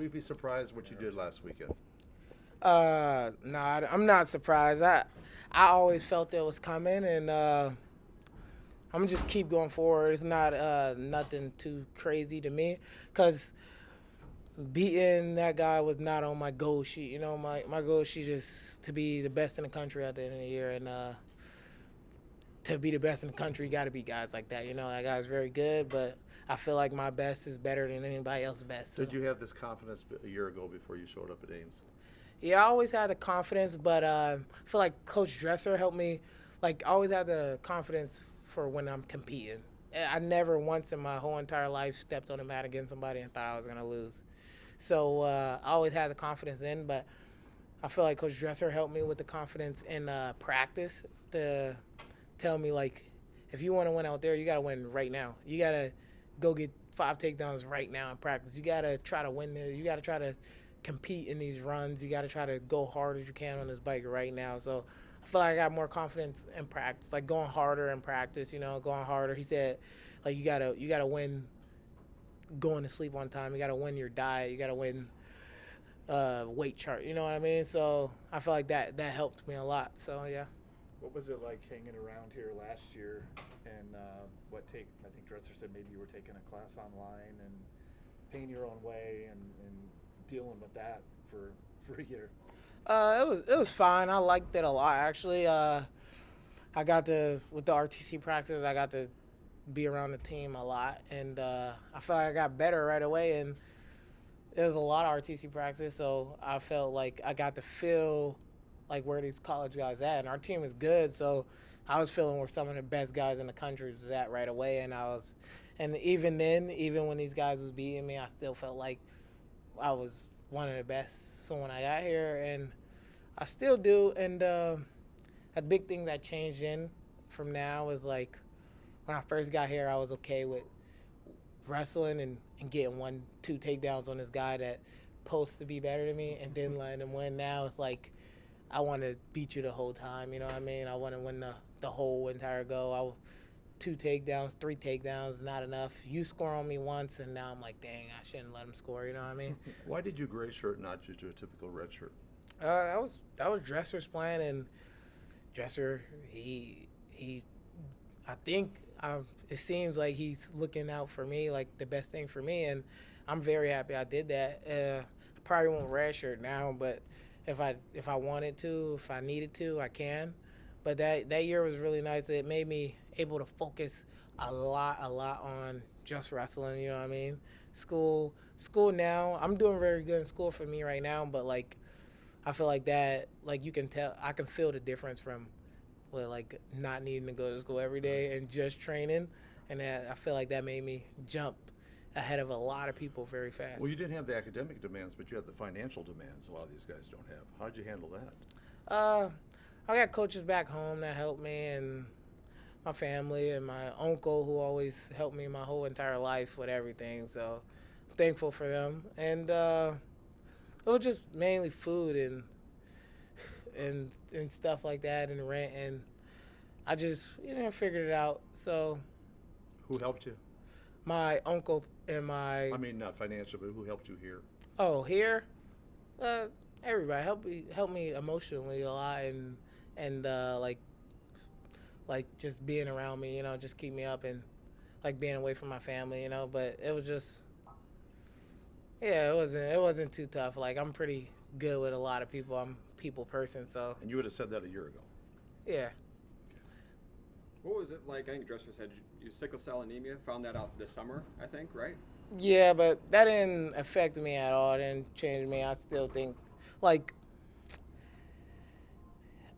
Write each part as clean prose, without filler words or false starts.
we be surprised what you did last weekend? No, I'm not surprised. I always felt it was coming, and I'm gonna just keep going forward. It's not nothing too crazy to me, cause beating that guy was not on my goal sheet. You know, my goal sheet is to be the best in the country at the end of the year, and to be the best in the country, you got to beat guys like that. You know, that guy's very good, but I feel like my best is better than anybody else's best. So Did you have this confidence a year ago before you showed up at Ames? yeah, I always had the confidence, but I feel like Coach Dresser helped me. Like, I always had the confidence for when I'm competing. I never once in my whole entire life stepped on the mat against somebody and thought I was gonna lose. So I always had the confidence in, but I feel like Coach Dresser helped me with the confidence in practice to tell me, like, if you want to win out there, you got to win right now. You got to go get 5 takedowns right now in practice. You got to try to win this. You got to try to compete in these runs. You got to try to go hard as you can on this bike right now. So I feel like I got more confidence in practice, like going harder in practice. You know, going harder. He said, like, you gotta win going to sleep on time. You gotta win your diet. You gotta win weight chart. You know what I mean? So I feel like that helped me a lot. So yeah. What was it like hanging around here last year? And I think Dresser said maybe you were taking a class online and paying your own way and dealing with that for a year. It was fine. I liked it a lot actually. I got to with the RTC practice. I got to be around the team a lot, and I felt like I got better right away. And there was a lot of RTC practice, so I felt like I got to feel like where these college guys at, and our team is good. So I was feeling where some of the best guys in the country was at right away, and even then, even when these guys was beating me, I still felt like I was one of the best. So when I got here, and I still do, and a big thing that changed in from now is like when I first got here, I was okay with wrestling and getting 1, 2 takedowns on this guy that supposed to be better than me and then letting him win. Now it's like I want to beat you the whole time. You know what I mean? I want to win the whole entire go. 2 takedowns, 3 takedowns, not enough. You score on me once, and now I'm like, dang, I shouldn't let him score. You know what I mean? Why did you gray shirt, not just do a typical red shirt? That was Dresser's plan, and Dresser he I think it seems like he's looking out for me, like the best thing for me, and I'm very happy I did that. I probably won't redshirt now, but if I wanted to, if I needed to, I can. But that year was really nice. It made me able to focus a lot on just wrestling. You know what I mean? School now. I'm doing very good in school for me right now, but like I feel like that, like you can tell, I can feel the difference from with like not needing to go to school every day and just training, and I feel like that made me jump ahead of a lot of people very fast. Well, you didn't have the academic demands, but you had the financial demands a lot of these guys don't have. How did you handle that? Uh, I got coaches back home that helped me, and my family and my uncle who always helped me my whole entire life with everything. So I'm thankful for them, and it was just mainly food and stuff like that and rent, and I just figured it out. So Who helped you? my uncle and my I mean, not financial, but who helped you here? here, uh, everybody helped me emotionally a lot, and like just being around me, just keep me up, and like being away from my family, But it was just yeah, it wasn't too tough. Like I'm pretty good with a lot of people. I'm a people person, so And you would have said that a year ago. yeah. What was it like? I think Dresser said you sickle cell anemia. Found that out this summer, I think, right? Yeah, but that didn't affect me at all. It didn't change me. I still think, like,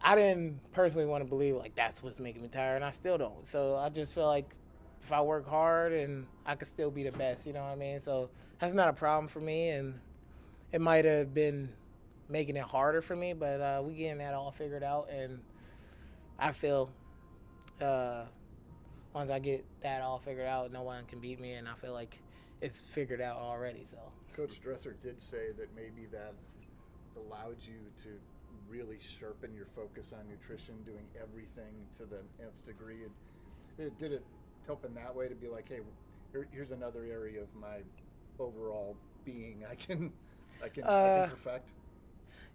I didn't personally want to believe, like, that's what's making me tired, and I still don't. So I just feel like if I work hard and I could still be the best, you know what I mean? So that's not a problem for me, and it might have been making it harder for me, but we getting that all figured out, and I feel uh, once I get that all figured out, no one can beat me, and I feel like it's figured out already. So Coach Dresser did say that maybe that allowed you to really sharpen your focus on nutrition, doing everything to the nth degree. Did it help in that way to be like, hey, here's another area of my overall being I can I can perfect.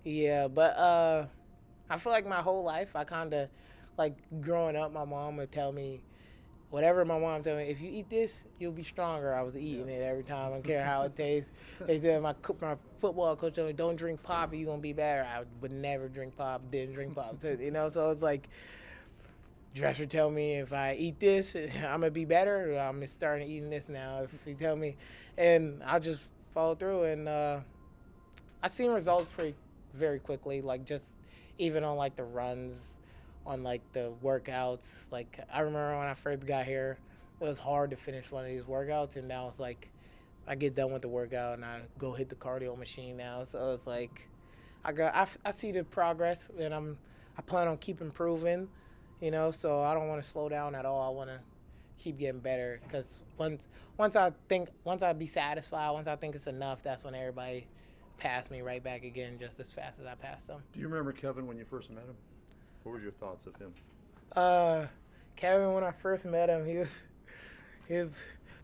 Yeah, but I feel like my whole life I kind of like growing up. My mom would tell me whatever my mom told me. If you eat this, you'll be stronger. I was eating it every time. I don't care how it tastes. They said my football coach told me don't drink pop or you're gonna be better. I would never drink pop. Didn't drink pop. So, so it's like dresser tell me if I eat this, I'm gonna be better. I'm starting eating this now. If he tell me, and I just follow through, and I seen results pretty very quickly. Like just even on like the runs, on like the workouts. Like I remember when I first got here, it was hard to finish one of these workouts, and now it's like I get done with the workout and I go hit the cardio machine now. So it's like I see the progress, and I plan on keep improving. So I don't want to slow down at all. I want to keep getting better because once I be satisfied, once I think it's enough, that's when everybody pass me right back again just as fast as I passed them. Do you remember Kevin when you first met him? What were your thoughts of him? Kevin, when I first met him, he was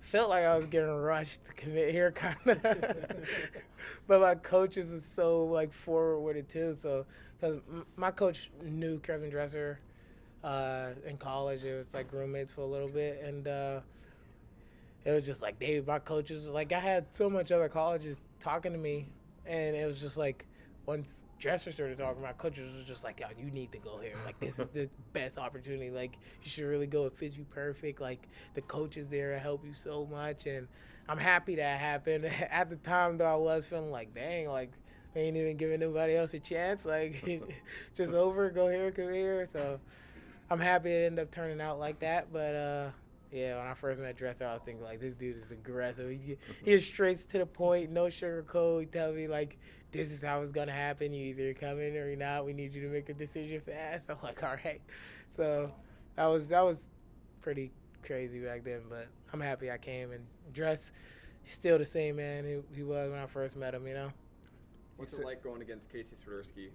felt like I was getting rushed to commit here, kind of. But my coaches was so like forward with it too. So, because my coach knew Kevin Dresser in college, it was like roommates for a little bit, and it was just like my coaches like I had so much other colleges talking to me, and it was just like once Dresser started talking, my coaches was just like, yo, you need to go here. Like, this is the best opportunity. Like, you should really go. It fits you perfect. Like, the coaches there help you so much. And I'm happy that happened. At the time, though, I was feeling like, dang, like, I ain't even giving nobody else a chance. Like, just over, go here, come here. So I'm happy it ended up turning out like that. But, yeah, when I first met Dresser, I was thinking, like, this dude is aggressive. He is straight to the point, no sugarcoat. He tell me, like, this is how it's going to happen. You either come in or you're not. We need you to make a decision fast. I'm like, all right. So that was pretty crazy back then. But I'm happy I came. And Dress, he's still the same man he was when I first met him, What's it like going against Casey Swiderski?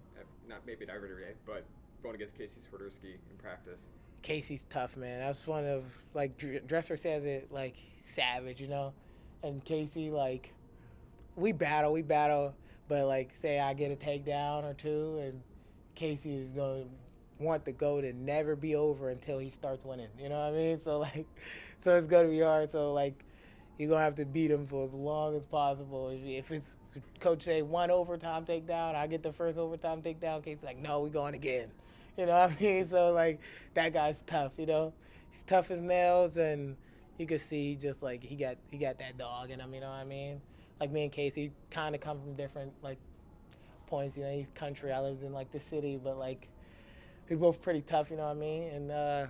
Not maybe not every day, but going against Casey Swiderski in practice? Casey's tough, man. That's one of, like, Dresser says it, like, savage, And Casey, like, we battle. But, like, say I get a takedown or two, and Casey is going to want the goal to never be over until he starts winning. You know what I mean? So, like, so it's going to be hard. So, like, you're going to have to beat him for as long as possible. If it's coach say one overtime takedown, I get the first overtime takedown, Casey's like, no, we're going again. You know what I mean? So, like, that guy's tough, He's tough as nails, and you can see just, like, he got that dog in him, you know what I mean? Like, me and Casey kind of come from different, like, points, he's country. I lived in, like, the city, but, like, we're both pretty tough, you know what I mean? And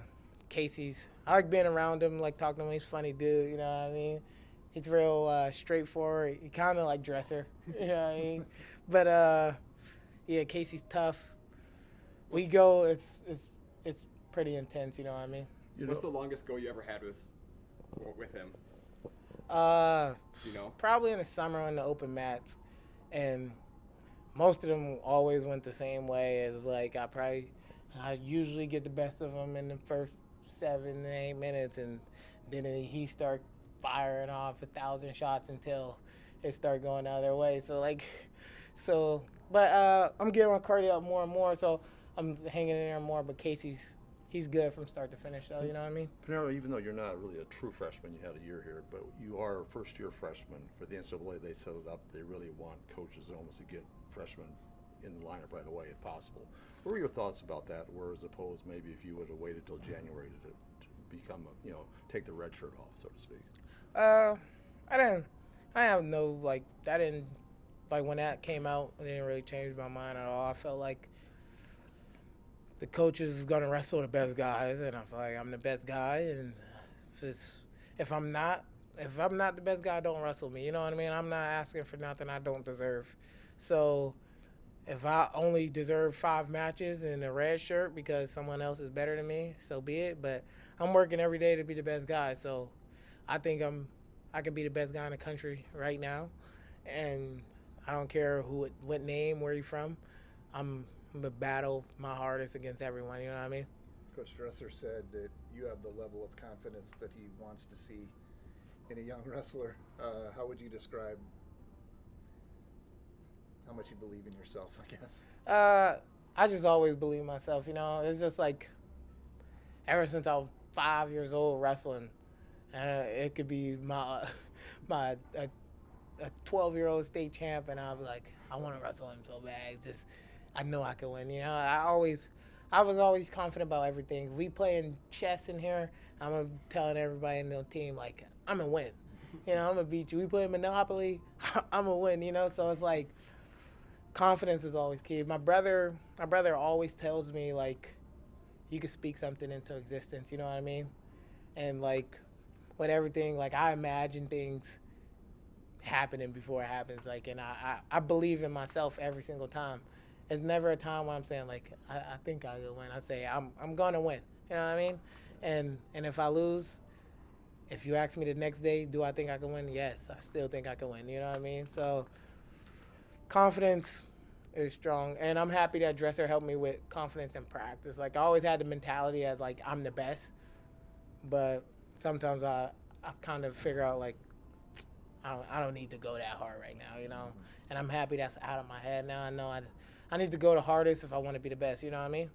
Casey's, I like being around him, like, talking to him. He's a funny dude, you know what I mean? He's real straightforward. He kind of like Dresser, you know what I mean? But, yeah, Casey's tough. We go, it's pretty intense, you know what I mean? What's the longest go you ever had with him? Probably in the summer on the open mats, and most of them always went the same way. As like I usually get the best of them in the first 7 to 8 minutes, and then he start firing off 1,000 shots until it start going the other way. But I'm getting my cardio up more and more, so I'm hanging in there more. But he's good from start to finish, though. You know what I mean? Paniro, even though you're not really a true freshman, you had a year here, but you are a first-year freshman. For the NCAA, they set it up. They really want coaches almost to get freshmen in the lineup right away if possible. What were your thoughts about that? Whereas opposed maybe if you would have waited till January to become take the red shirt off, so to speak. I have no that didn't when that came out. It didn't really change my mind at all. I felt like the coaches is gonna wrestle the best guys, and I feel like I'm the best guy. And if I'm not the best guy, don't wrestle me. You know what I mean? I'm not asking for nothing I don't deserve. So if I only deserve 5 matches in a red shirt because someone else is better than me, so be it. But I'm working every day to be the best guy. So I think I can be the best guy in the country right now, and I don't care what name, where you're from. I'm gonna battle my hardest against everyone. You know what I mean? Coach Dresser said that you have the level of confidence that he wants to see in a young wrestler. How would you describe much you believe in yourself, I guess. I just always believe in myself. You know, it's just like ever since I was 5 years old wrestling, and it could be my my a 12-year-old state champ, and I'll be like, I want to wrestle him so bad. It's just I know I can win. You know, I was always confident about everything. If we playing chess in here, I'm telling everybody in the team like I'm gonna win. You know, I'm gonna beat you. We play Monopoly, I'm gonna win. You know, so it's like confidence is always key. My brother always tells me like you can speak something into existence. You know what I mean? And like with everything, like I imagine things happening before it happens. Like, and I believe in myself every single time. There's never a time where I'm saying like I think I will win. I say I'm gonna win. You know what I mean? And if I lose, if you ask me the next day, do I think I can win? Yes, I still think I can win. You know what I mean? So confidence is strong, and I'm happy that Dresser helped me with confidence in practice. Like I always had the mentality as like I'm the best, but sometimes I kind of figure out like I don't need to go that hard right now, you know. And I'm happy that's out of my head now. I know I need to go the hardest if I want to be the best. You know what I mean?